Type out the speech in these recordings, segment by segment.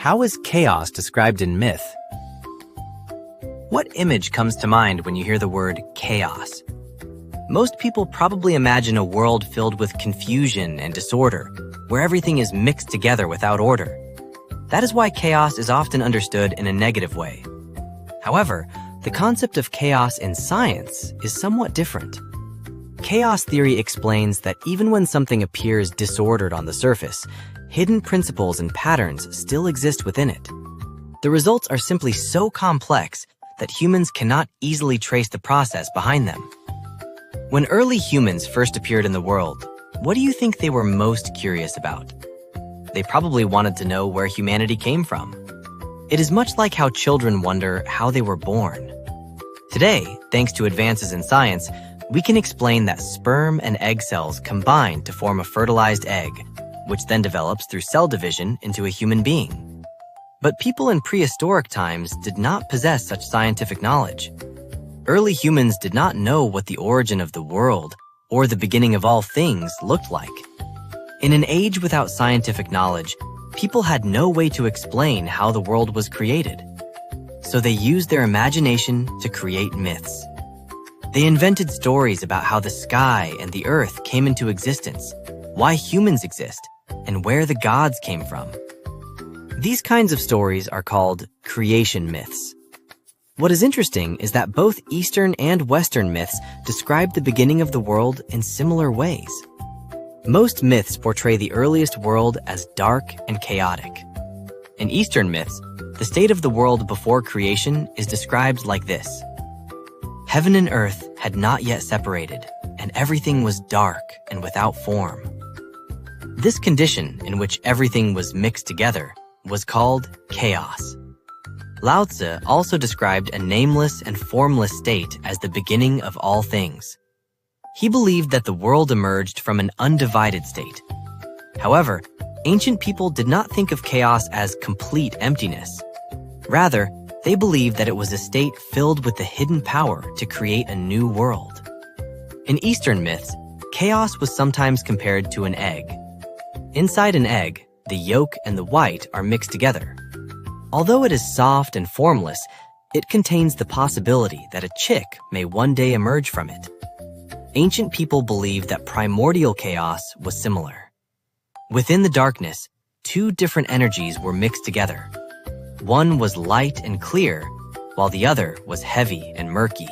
How is chaos described in myth? What image comes to mind when you hear the word chaos? Most people probably imagine a world filled with confusion and disorder, where everything is mixed together without order. That is why chaos is often understood in a negative way. However, the concept of chaos in science is somewhat different. Chaos theory explains that even when something appears disordered on the surface, hidden principles and patterns still exist within it. The results are simply so complex that humans cannot easily trace the process behind them. When early humans first appeared in the world, what do you think they were most curious about? They probably wanted to know where humanity came from. It is much like how children wonder how they were born. Today, thanks to advances in science, we can explain that sperm and egg cells combine to form a fertilized egg, which then develops through cell division into a human being. But people in prehistoric times did not possess such scientific knowledge. Early humans did not know what the origin of the world or the beginning of all things looked like. In an age without scientific knowledge, people had no way to explain how the world was created. So they used their imagination to create myths. They invented stories about how the sky and the earth came into existence, why humans exist, and where the gods came from. These kinds of stories are called creation myths. What is interesting is that both Eastern and Western myths describe the beginning of the world in similar ways. Most myths portray the earliest world as dark and chaotic. In Eastern myths, the state of the world before creation is described like this. Heaven and earth had not yet separated, and everything was dark and without form. This condition, in which everything was mixed together, was called chaos. Lao Tzu also described a nameless and formless state as the beginning of all things. He believed that the world emerged from an undivided state. However, ancient people did not think of chaos as complete emptiness. Rather, they believed that it was a state filled with the hidden power to create a new world. In Eastern myths, chaos was sometimes compared to an egg. Inside an egg, the yolk and the white are mixed together. Although it is soft and formless, it contains the possibility that a chick may one day emerge from it. Ancient people believed that primordial chaos was similar. Within the darkness, two different energies were mixed together. One was light and clear, while the other was heavy and murky.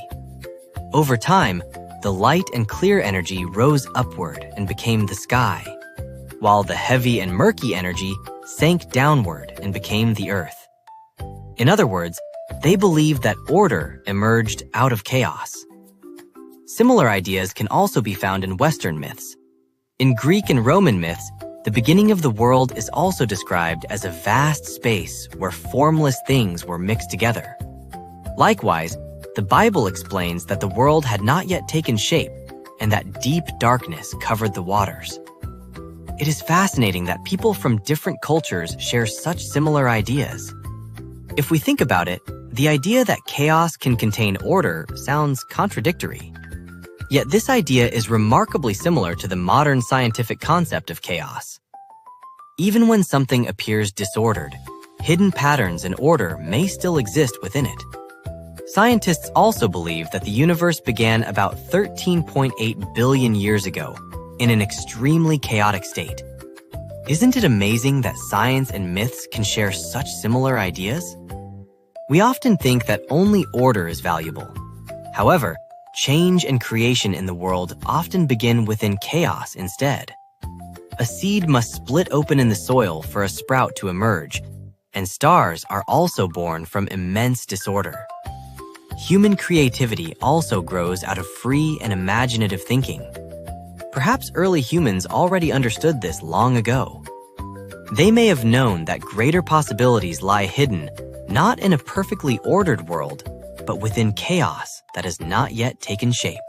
Over time, the light and clear energy rose upward and became the sky, while the heavy and murky energy sank downward and became the earth. In other words, they believed that order emerged out of chaos. Similar ideas can also be found in Western myths. In Greek and Roman myths, the beginning of the world is also described as a vast space where formless things were mixed together. Likewise, the Bible explains that the world had not yet taken shape and that deep darkness covered the waters. It is fascinating that people from different cultures share such similar ideas. If we think about it, the idea that chaos can contain order sounds contradictory. Yet this idea is remarkably similar to the modern scientific concept of chaos. Even when something appears disordered, hidden patterns and order may still exist within it. Scientists also believe that the universe began about 13.8 billion years ago in an extremely chaotic state. Isn't it amazing that science and myths can share such similar ideas? We often think that only order is valuable. However, change and creation in the world often begin within chaos instead. A seed must split open in the soil for a sprout to emerge, and stars are also born from immense disorder. Human creativity also grows out of free and imaginative thinking. Perhaps early humans already understood this long ago. They may have known that greater possibilities lie hidden, not in a perfectly ordered world, but within chaos that has not yet taken shape.